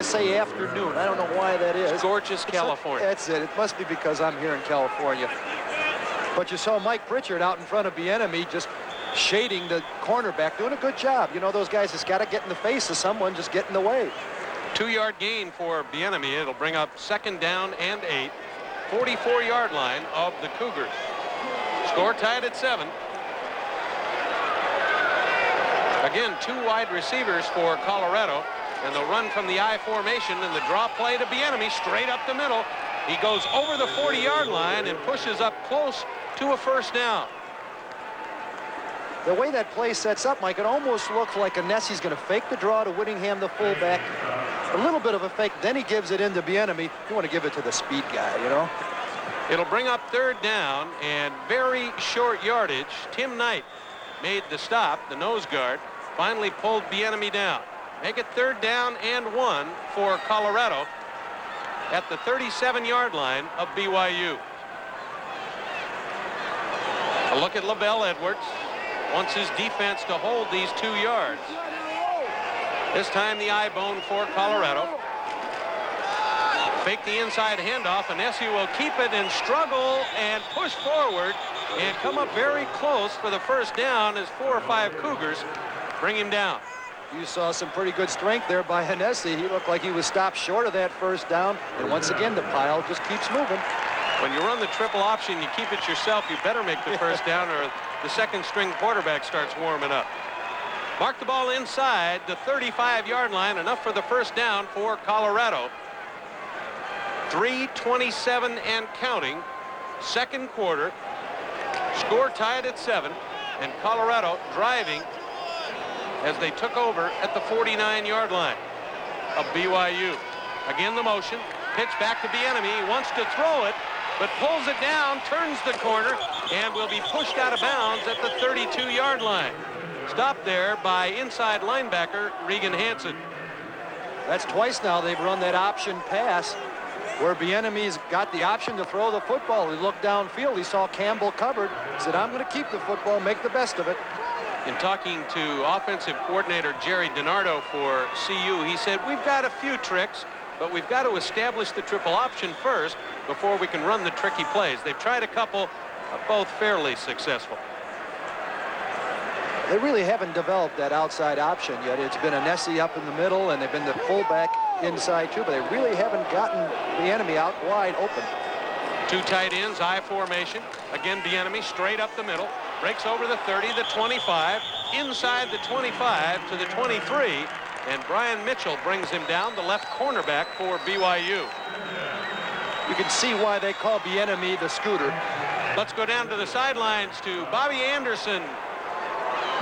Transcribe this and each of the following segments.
Say afternoon. I don't know why that is. It's gorgeous California. That's it. It must be because I'm here in California. But you saw Mike Pritchard out in front of Bieniemy just shading the cornerback, doing a good job. You know, those guys just got to get in the face of someone, just get in the way. 2-yard gain for Bieniemy. It'll bring up 2nd down and 8. 44-yard line of the Cougars. Score tied at 7. Again, 2 wide receivers for Colorado. And they'll run from the I formation, and the draw play to Bieniemy straight up the middle. He goes over the 40-yard line and pushes up close to a 1st down. The way that play sets up, Mike, it almost looks like Anessi's going to fake the draw to Whittingham, the fullback. A little bit of a fake, then he gives it into Bieniemy. You want to give it to the speed guy, you know. It'll bring up 3rd down and very short yardage. Tim Knight made the stop, the nose guard, finally pulled Bieniemy down. Make it 3rd down and 1 for Colorado at the 37-yard line of BYU. A look at Lavelle Edwards. Wants his defense to hold these 2 yards. This time the eye bone for Colorado. Fake the inside handoff. Anesi will keep it and struggle and push forward and come up very close for the 1st down as 4 or 5 Cougars bring him down. You saw some pretty good strength there by Hennessy. He looked like he was stopped short of that 1st down. And once again, the pile just keeps moving. When you run the triple option, you keep it yourself. You better make the 1st down or the 2nd string quarterback starts warming up. Mark the ball inside the 35-yard line. Enough for the 1st down for Colorado. 3:27 and counting. 2nd quarter. Score tied at 7. And Colorado driving as they took over at the 49-yard line of BYU. Again, the motion. Pitch back to Bieniemy. He wants to throw it, but pulls it down, turns the corner, and will be pushed out of bounds at the 32-yard line. Stopped there by inside linebacker Regan Hansen. That's twice now they've run that option pass where Bieniemy's got the option to throw the football. He looked downfield. He saw Campbell covered. He said, I'm going to keep the football, make the best of it. In talking to offensive coordinator Jerry DiNardo for CU, he said, we've got a few tricks, but we've got to establish the triple option first before we can run the tricky plays. They've tried a couple, both fairly successful. They really haven't developed that outside option yet. It's been Anesi up in the middle, and they've been the fullback inside too, but they really haven't gotten Bieniemy out wide open. 2 tight ends, I formation. Again, Bieniemy straight up the middle. Breaks over the 30, the 25, inside the 25 to the 23, and Brian Mitchell brings him down, the left cornerback for BYU. You can see why they call Bieniemy the scooter. Let's go down to the sidelines to Bobby Anderson.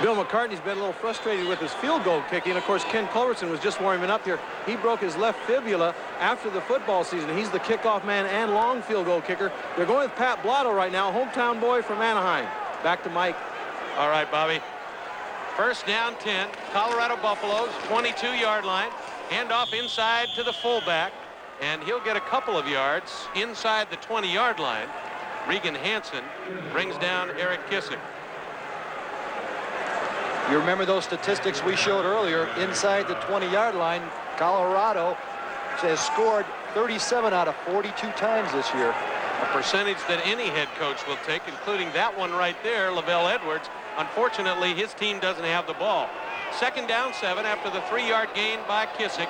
Bill McCartney's been a little frustrated with his field goal kicking. Of course, Ken Culbertson was just warming up here. He broke his left fibula after the football season. He's the kickoff man and long field goal kicker. They're going with Pat Blotto right now, hometown boy from Anaheim. Back to Mike. All right, Bobby. 1st down 10. Colorado Buffaloes, 22-yard line. Handoff inside to the fullback. And he'll get a couple of yards inside the 20-yard line. Regan Hansen brings down Eric Kissick. You remember those statistics we showed earlier. Inside the 20-yard line, Colorado has scored 37 out of 42 times this year. A percentage that any head coach will take, including that one right there, Lavelle Edwards. Unfortunately, his team doesn't have the ball. 2nd down 7 after the 3-yard gain by Kissick.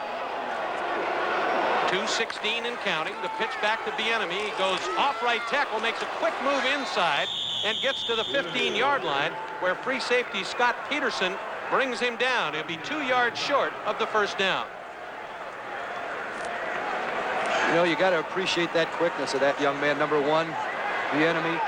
2:16 and counting. The pitch back to Bieniemy. He goes off right tackle, makes a quick move inside, and gets to the 15-yard line, where free safety Scott Peterson brings him down. He'll be 2 yards short of the 1st down. You know, you got to appreciate that quickness of that young man, number 1, Bieniemy.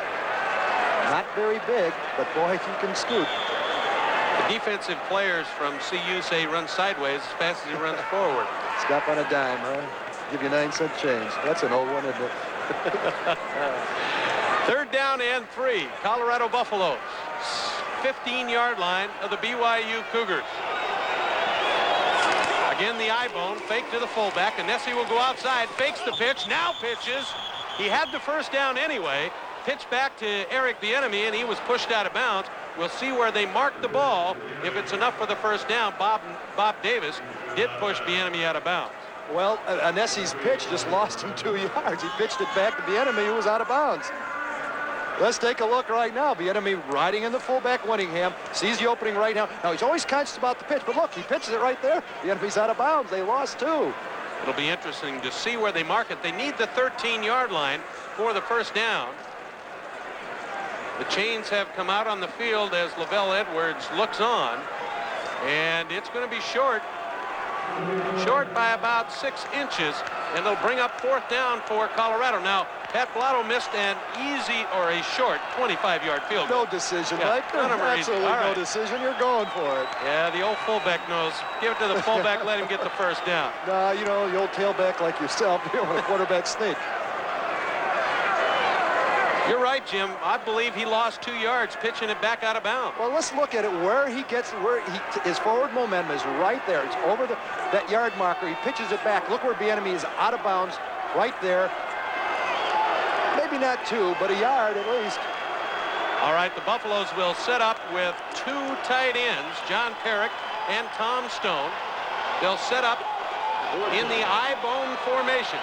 Not very big, but boy, he can scoot. The defensive players from CU say he runs sideways as fast as he runs forward. Stop on a dime, huh? Give you 9-cent change. That's an old one, isn't it? 3rd down and 3. Colorado Buffaloes. 15-yard line of the BYU Cougars. Again, the eye bone, fake to the fullback. Anesi will go outside, fakes the pitch, now pitches. He had the 1st down anyway. Pitch back to Eric Bieniemy, and he was pushed out of bounds. We'll see where they mark the ball. If it's enough for the 1st down, Bob Davis did push Bieniemy out of bounds. Well, Anesi's pitch just lost him 2 yards. He pitched it back to Bieniemy, who was out of bounds. Let's take a look right now. Bieniemy riding in the fullback Winningham. Sees the opening right now. Now, he's always conscious about the pitch, but look, he pitches it right there. Bieniemy's out of bounds. They lost 2. It'll be interesting to see where they mark it. They need the 13-yard line for the first down. The chains have come out on the field as Lavelle Edwards looks on, and it's going to be short by about 6 inches, and they'll bring up 4th down for Colorado. Now, Pat Blotto missed an easy or a short 25-yard field goal. No decision, yeah, Mike. Absolutely no decision. You're going for it. Yeah, the old fullback knows. Give it to the fullback, let him get the first down. Nah, you know, the old tailback like yourself, you know, a quarterback sneak. You're right, Jim. I believe he lost 2 yards pitching it back out of bounds. Well, let's look at it. Where he gets, his forward momentum is right there. It's over that yard marker. He pitches it back. Look where Bieniemy is out of bounds, right there. Maybe not 2, but a yard at least. All right, the Buffaloes will set up with 2 tight ends, John Perrick and Tom Stone. They'll set up in the I-bone formation.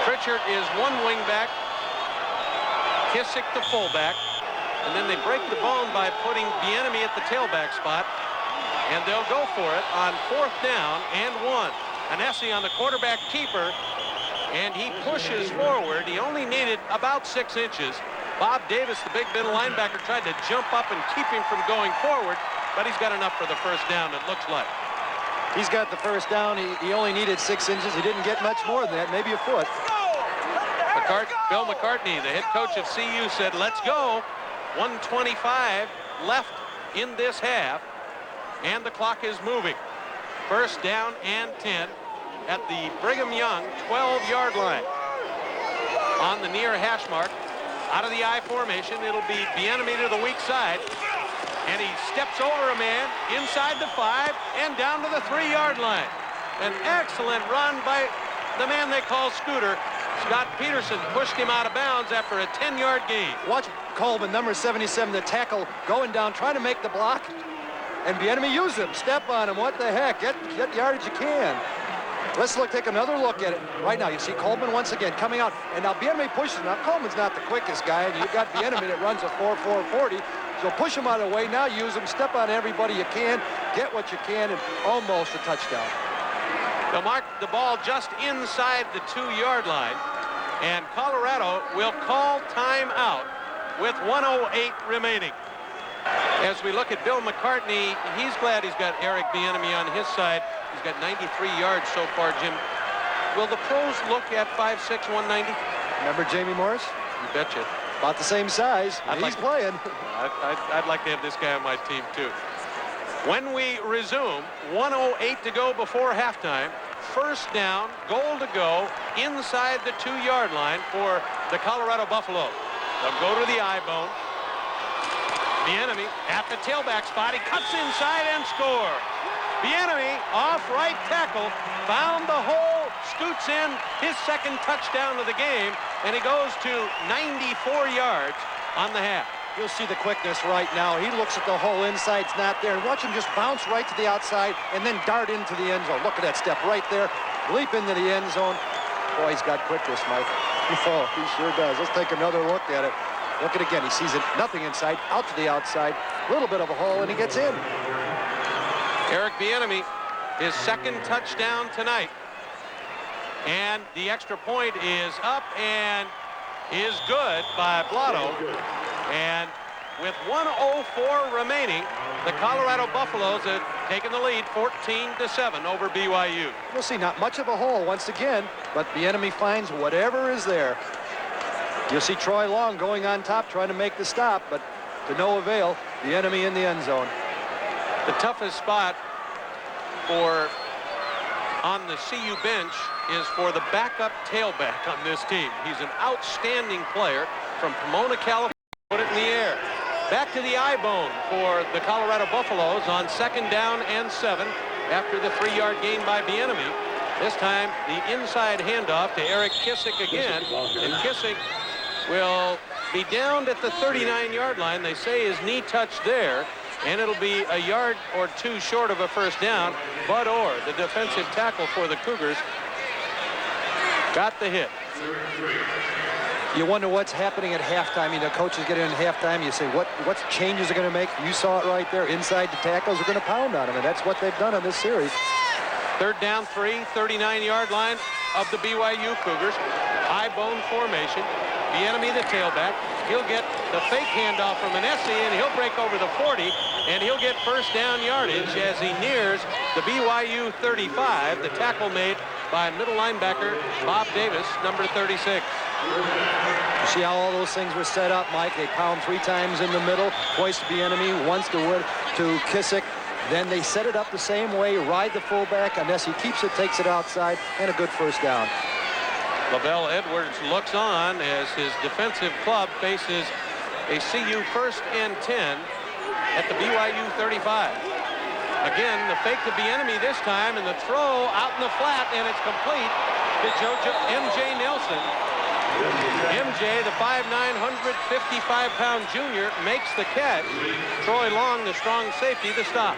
Pritchard is one wingback. Kissick the fullback, and then they break the bone by putting Bieniemy at the tailback spot, and they'll go for it on 4th down and 1. Anesi on the quarterback keeper, and he pushes forward. He only needed about 6 inches. Bob Davis, the big middle linebacker, tried to jump up and keep him from going forward, but he's got enough for the first down, it looks like. He's got the first down. He only needed 6 inches. He didn't get much more than that, maybe a foot. Bill McCartney, the head coach of CU, said, let's go. 1:25 left in this half, and the clock is moving. First down and 10 at the Brigham Young 12-yard line. On the near hash mark, out of the I formation, it'll be Bieniemy to the weak side, and he steps over a man inside the 5 and down to the 3-yard line. An excellent run by the man they call Scooter. Scott Peterson pushed him out of bounds after a 10-yard gain. Watch Coleman, number 77, the tackle, going down, trying to make the block. And Bieniemy used him. Step on him. What the heck? Get yardage you can. Let's take another look at it. Right now, you see Coleman once again coming out. And now Bieniemy pushes him. Now, Coleman's not the quickest guy. And you've got Bieniemy that runs a 4.40. So push him out of the way. Now use him. Step on everybody you can. Get what you can. And almost a touchdown. They'll mark the ball just inside the 2-yard line, and Colorado will call timeout with 1:08 remaining. As we look at Bill McCartney, he's glad he's got Eric Bieniemy on his side. He's got 93 yards so far, Jim. Will the pros look at 5'6", 190? Remember Jamie Morris? You betcha. About the same size. He's playing. I'd like to have this guy on my team, too. When we resume, 1:08 to go before halftime. First down, goal to go inside the 2-yard line for the Colorado Buffaloes. They'll go to the I-bone. Bieniemy at the tailback spot. He cuts inside and scores. Bieniemy off right tackle, found the hole, scoots in his second touchdown of the game, and he goes to 94 yards on the half. You'll see the quickness right now. He looks at the hole, inside's not there, and watch him just bounce right to the outside and then dart into the end zone. Look at that step right there, leap into the end zone. Boy, he's got quickness, Mike. Oh, he sure does. Let's take another look at it. Look at it again. He sees it, nothing inside, out to the outside, a little bit of a hole, and he gets in. Eric Bieniemy, his second touchdown tonight. And the extra point is up and is good by Blotto. And with 1:04 remaining, the Colorado Buffaloes have taken the lead 14-7 over BYU. You'll see not much of a hole once again, but Bieniemy finds whatever is there. You'll see Troy Long going on top trying to make the stop, but to no avail. Bieniemy in the end zone. The toughest spot on the CU bench is for the backup tailback on this team. He's an outstanding player from Pomona, California. Put it in the air. Back to the I-bone for the Colorado Buffaloes on 2nd down and 7 after the 3-yard gain by Bieniemy. This time the inside handoff to Eric Kissick again, and Kissick will be down at the 39-yard line. They say his knee touched there, and it'll be a yard or two short of a first down. Bud Orr, the defensive tackle for the Cougars, got the hit. You wonder what's happening at halftime. You know, coaches get in at halftime. You say, what changes are going to make? You saw it right there. Inside the tackles are going to pound on them, and that's what they've done in this series. Third down 3, 39-yard line of the BYU Cougars. High bone formation. Bieniemy, the tailback. He'll get the fake handoff from Anesi, and he'll break over the 40, and he'll get first down yardage as he nears the BYU 35. The tackle made by middle linebacker Bob Davis, number 36. You see how all those things were set up, Mike? They pound 3 times in the middle, twice to Bieniemy, once to Kissick. Then they set it up the same way, ride the fullback, unless he keeps it, takes it outside, and a good first down. Lavelle Edwards looks on as his defensive club faces a CU 1st and 10 at the BYU 35. Again, the fake to Bieniemy this time, and the throw out in the flat, and it's complete to M.J. Nelson. MJ, the 5'9", 155-pound junior, makes the catch. Troy Long, the strong safety, the stop.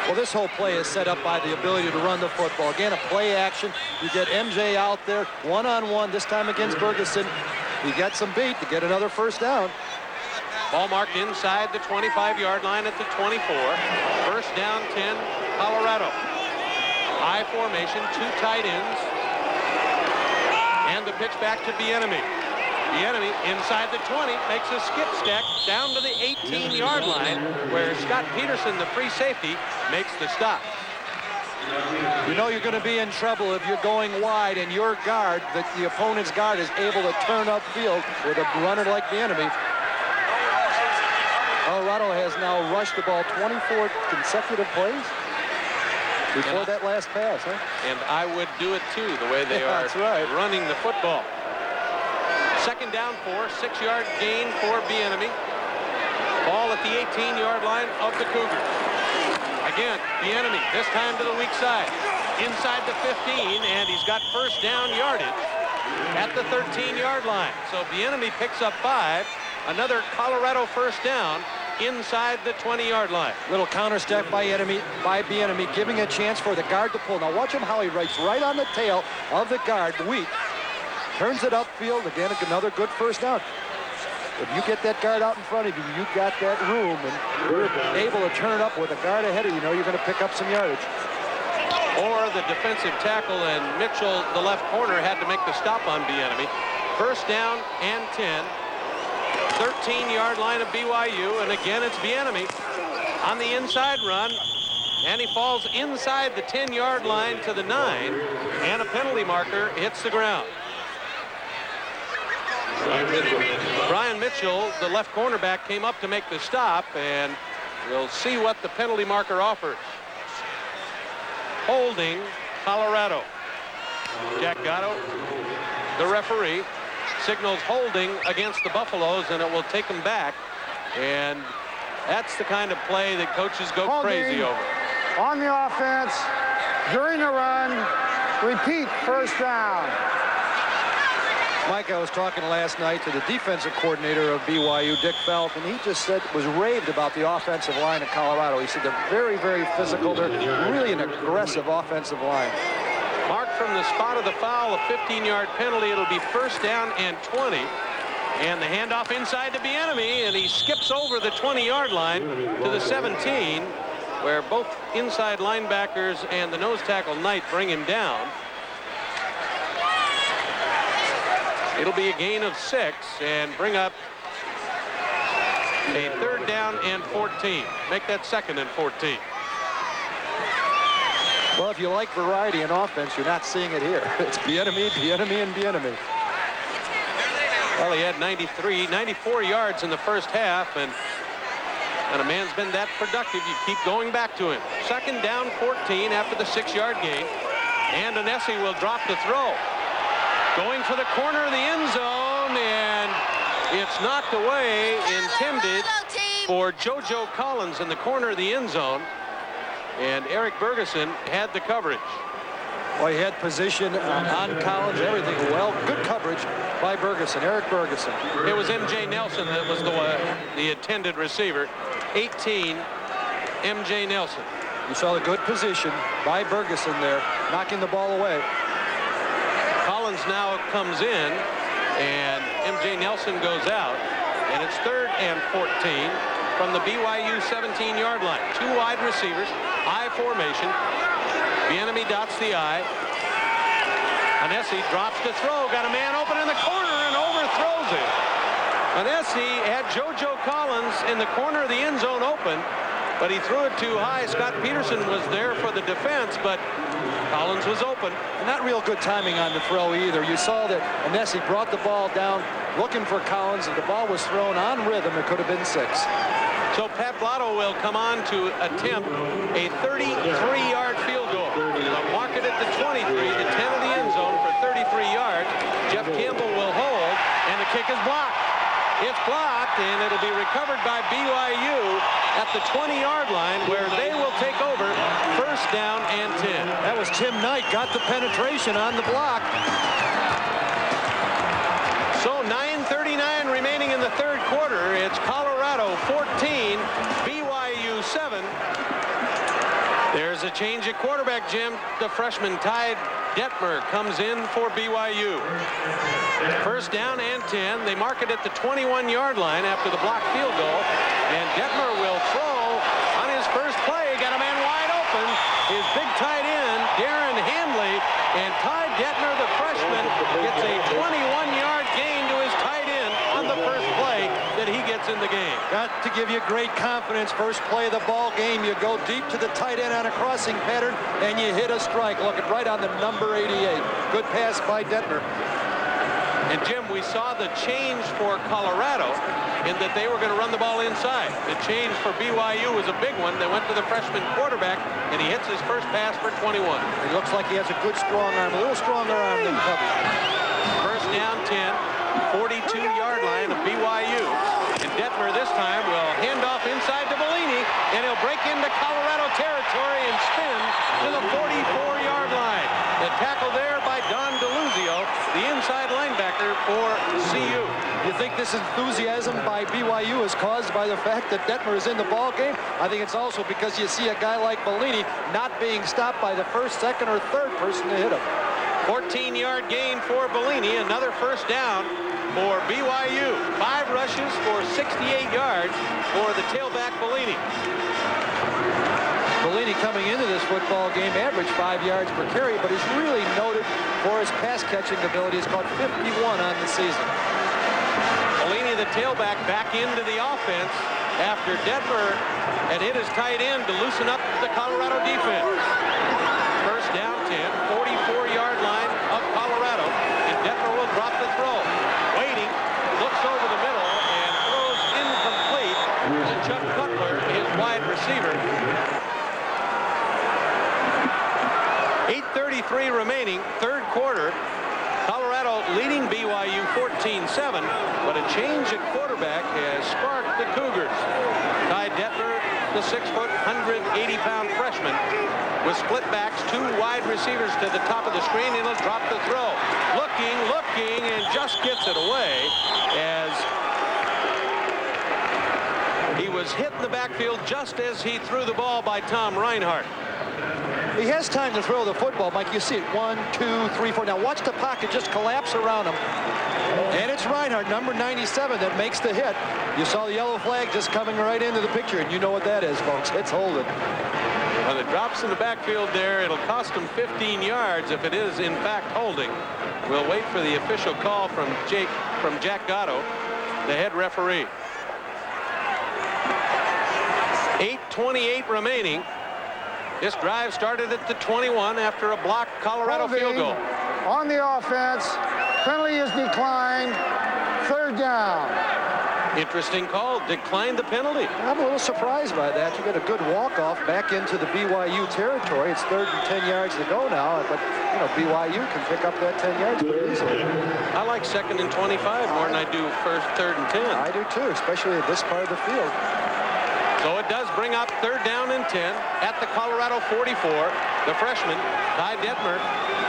Well, this whole play is set up by the ability to run the football. Again, a play action. You get MJ out there, one-on-one, this time against Bergeson. He gets some beat to get another first down. Ball marked inside the 25-yard line at the 24. First down 10, Colorado. High formation, 2 tight ends. And the pitch back to Bieniemy. Bieniemy inside the 20 makes a skip stack down to the 18-yard line where Scott Peterson, the free safety, makes the stop. You know you're going to be in trouble if you're going wide and your guard, the opponent's guard, is able to turn upfield with a runner like Bieniemy. Colorado has now rushed the ball 24 consecutive plays before that last pass, huh? And I would do it too, the way they are running the football. Second down 4, 6-yard gain for Bieniemy. Ball at the 18-yard line of the Cougars. Again, Bieniemy, this time to the weak side. Inside the 15, and he's got first down yardage at the 13-yard line. So Bieniemy picks up 5. Another Colorado first down inside the 20-yard line. Little counter step by Bieniemy, giving a chance for the guard to pull. Now watch him how he races right on the tail of the guard, weak. Turns it upfield. Again, another good first down. If you get that guard out in front of you, you got that room, and you're able to turn up with a guard ahead of you. Know you're going to pick up some yardage. Or the defensive tackle, and Mitchell, the left corner, had to make the stop on Bieniemy. First down and 10. 13-yard line of BYU, and again it's Bieniemy on the inside run, and he falls inside the 10-yard line to the 9, and a penalty marker hits the ground. Brian Mitchell, the left cornerback, came up to make the stop, and we'll see what the penalty marker offers. Holding Colorado. Jack Gatto, the referee, signals holding against the Buffaloes, and it will take them back. And that's the kind of play that coaches go crazy over. On the offense, during the run, repeat, first down. Mike, I was talking last night to the defensive coordinator of BYU, Dick Phelps, and he just was raved about the offensive line of Colorado. He said they're very, very physical. They're really an aggressive offensive line. Marked from the spot of the foul, a 15-yard penalty. It'll be first down and 20. And the handoff inside to Bieniemy, and he skips over the 20-yard line to the 17, where both inside linebackers and the nose tackle Knight bring him down. It'll be a gain of 6 and bring up a third down and 14. Make that second and 14. Well, if you like variety in offense, you're not seeing it here. It's Bieniemy, Bieniemy, and Bieniemy. Well, he had 94 yards in the first half, and a man's been that productive, you keep going back to him. Second down 14 after the 6-yard gain, and Anesi will drop the throw. Going for the corner of the end zone, and it's knocked away, intended for JoJo Collins in the corner of the end zone, and Eric Bergeson had the coverage. Well, he had position on Collins, everything. Well, good coverage by Bergeson, Eric Bergeson. It was M.J. Nelson that was the intended receiver. 18, M.J. Nelson. You saw the good position by Bergeson there, knocking the ball away. Collins now comes in, and M.J. Nelson goes out, and it's 3rd and 14 from the BYU 17-yard line. 2 wide receivers, I formation. The enemy dots the I. Anesi drops to throw, got a man open in the corner and overthrows it. Anesi had JoJo Collins in the corner of the end zone open, but he threw it too high. Scott Peterson was there for the defense, but Collins was open. And not real good timing on the throw either. You saw that Anesi brought the ball down looking for Collins. If the ball was thrown on rhythm, it could have been 6. So Pat Blotto will come on to attempt a 33-yard field goal. They'll mark it at the 23, the 10 of the end zone for 33 yards. Jeff Campbell will hold, and the kick is blocked. It's blocked, and it'll be recovered by BYU at the 20-yard line, where they will take over 1st down and 10. That was Tim Knight, got the penetration on the block. So 9:39 remaining in the 3rd quarter. It's Colorado 14, BYU 7. There's a change at quarterback, Jim. The freshman Ty Detmer comes in for BYU. 1st down and 10. They mark it at the 21-yard line after the blocked field goal. And Detmer will throw on his first play. Got a man wide open. His big tight end, Darren Handley. And Ty Detmer, the freshman, gets a 21-yard gain to his tight end on the first play that he gets in the game. Got to give you great confidence. First play of the ball game, you go deep to the tight end on a crossing pattern, and you hit a strike. Looking right on the number 88. Good pass by Detmer. And Jim, we saw the change for Colorado in that they were going to run the ball inside. The change for BYU was a big one. They went to the freshman quarterback, and he hits his first pass for 21. It looks like he has a good strong arm, a little stronger arm than Covey. 1st down 10, 42-yard line of BYU. And Detmer this time will hand off inside to Bellini, and he'll break into Colorado territory and spin to the 44-yard line. The tackle there by Don DeLuzio, the inside linebacker for CU. You think this enthusiasm by BYU is caused by the fact that Detmer is in the ball game? I think it's also because you see a guy like Bellini not being stopped by the 1st, 2nd, or 3rd person to hit him. 14-yard gain for Bellini, another 1st down for BYU. 5 rushes for 68 yards for the tailback Bellini. Bellini coming into this football game averaged 5 yards per carry, but is really noted for his pass catching ability. He's caught 51 on the season. Bellini, the tailback, back into the offense after Detmer had hit his tight end to loosen up the Colorado defense. 1st down 10, 44-yard line of Colorado, and Detmer will drop the throw. Waiting, looks over the middle, and throws incomplete to Chuck Cutler, his wide receiver. 8:33 remaining, 3rd quarter. Colorado leading BYU 14-7, but a change at quarterback has sparked the Cougars. Ty Detmer, the 6-foot, 180-pound freshman, with split backs, 2 wide receivers to the top of the screen, and he'll drop the throw. Looking, and just gets it away as he was hit in the backfield just as he threw the ball by Tom Reinhardt. He has time to throw the football, Mike. You see it, 1, 2, 3, 4. Now watch the pocket just collapse around him. And it's Reinhardt, number 97, that makes the hit. You saw the yellow flag just coming right into the picture, and you know what that is, folks. It's holding. When it drops in the backfield there, it'll cost him 15 yards if it is, in fact, holding. We'll wait for the official call from Jack Gatto, the head referee. 8:28 remaining. This drive started at the 21 after a blocked Colorado field goal. On the offense, penalty is declined. 3rd down. Interesting call. Declined the penalty. I'm a little surprised by that. You got a good walk-off back into the BYU territory. It's 3rd and 10 yards to go now, but you know BYU can pick up that 10 yards pretty easily. I like 2nd and 25 more than I do 1st, 3rd and 10. I do too, especially at this part of the field. So it does bring up 3rd down and 10 at the Colorado 44. The freshman, Ty Detmer,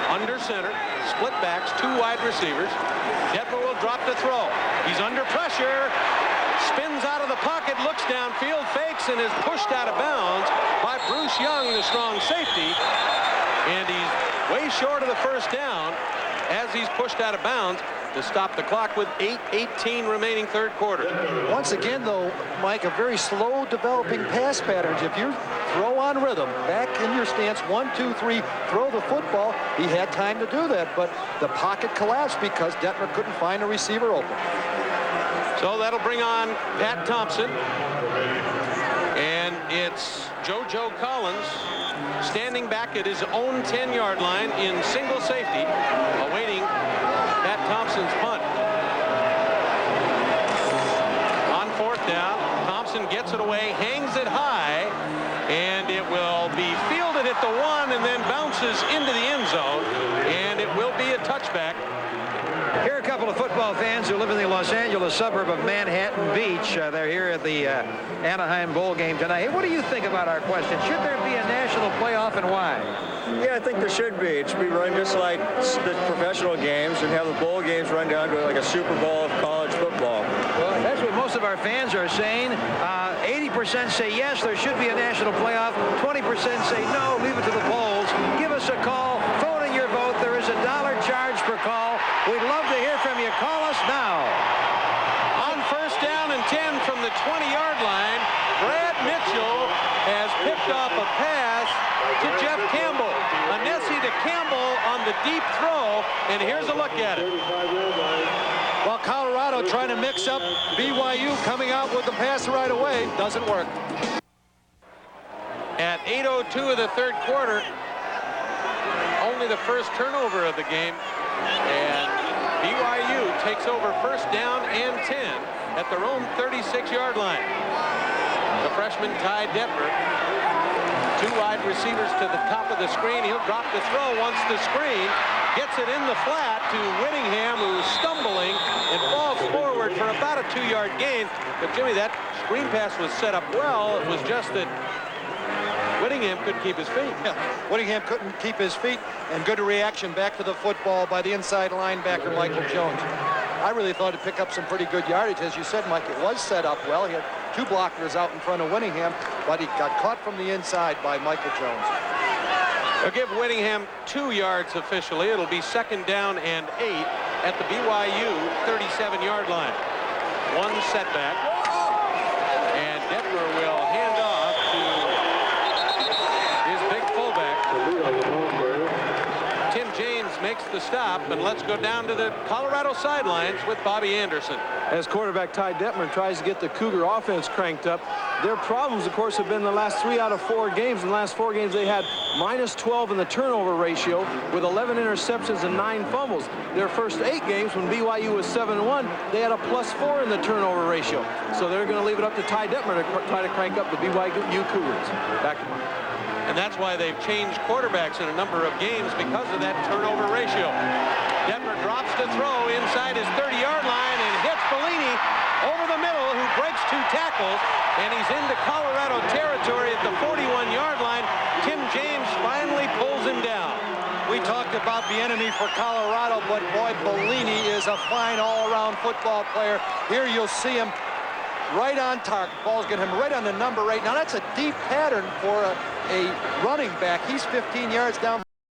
under center, split backs, 2 wide receivers. Detmer will drop the throw. He's under pressure. spins out of the pocket, looks downfield, fakes, and is pushed out of bounds by Bruce Young, the strong safety. And he's way short of the first down as he's pushed out of bounds to stop the clock with 8:18 remaining third quarter. Once again, though, Mike, a very slow developing pass patterns. If you throw on rhythm, back in your stance, 1, 2, 3, throw the football, he had time to do that, but the pocket collapsed because Detmer couldn't find a receiver open. So that'll bring on Pat Thompson. And it's JoJo Collins standing back at his own 10-yard line in single safety, awaiting Pat Thompson's punt. On fourth down, Thompson gets it away, hangs it high, and it will be fielded at the 1 and then bounces into the end zone, and it will be a touchback. Here are a couple of football fans who live in the Los Angeles suburb of Manhattan Beach. They're here at the Anaheim Bowl game tonight. Hey, what do you think about our question? Should there be a national playoff and why? Yeah, I think there should be. It should be run just like the professional games and have the bowl games run down to like a Super Bowl of college football. Well, that's what most of our fans are saying. 80% say yes, there should be a national playoff. 20% say no, leave it to the polls. Give us a call. Phone in your vote. There is $1 charge per call. We'd love to hear from you. Call us now. On first down and 10 from the 20-yard line, Brad Mitchell has picked off a pass to Jeff Campbell. Anesi to Campbell on the deep throw, and here's a look at it. Well, Colorado trying to mix up BYU coming out with the pass right away. Doesn't work. At 8:02 of the third quarter, only the first turnover of the game, and BYU takes over first down and 10 at their own 36-yard line. The freshman Ty Detmer, 2 wide receivers to the top of the screen. He'll drop the throw once the screen gets it in the flat to Whittingham, who's stumbling and falls forward for about a 2-yard gain. But Jimmy, that screen pass was set up well. It was just that Whittingham couldn't keep his feet. Yeah, Whittingham couldn't keep his feet, and good reaction back to the football by the inside linebacker, Michael Jones. I really thought he'd pick up some pretty good yardage. As you said, Mike, it was set up well. He had 2 blockers out in front of Whittingham, but he got caught from the inside by Michael Jones. They'll give Whittingham 2 yards officially. It'll be second down and 8 at the BYU 37-yard line. 1 setback, and Detmer will hand off to his big fullback. Tim James makes the stop, and let's go down to the Colorado sidelines with Bobby Anderson. As quarterback Ty Detmer tries to get the Cougar offense cranked up, their problems, of course, have been the last 3 out of 4 games. In the last 4 games, they had -12 in the turnover ratio with 11 interceptions and 9 fumbles. Their first 8 games, when BYU was 7-1, they had a +4 in the turnover ratio. So they're going to leave it up to Ty Detmer to try to crank up the BYU Cougars. Back to Mark. And that's why they've changed quarterbacks in a number of games, because of that turnover ratio. Detmer drops to throw inside his 30-yard line and hits Bellini over the middle, who breaks 2 tackles, and he's into Colorado territory at the 41-yard line. Tim James finally pulls him down. We talked about the enemy for Colorado, but boy, Bellini is a fine all-around football player. Here you'll see him right on target. Ball's getting him right on the number 8. Now that's a deep pattern for a running back. He's 15 yards down.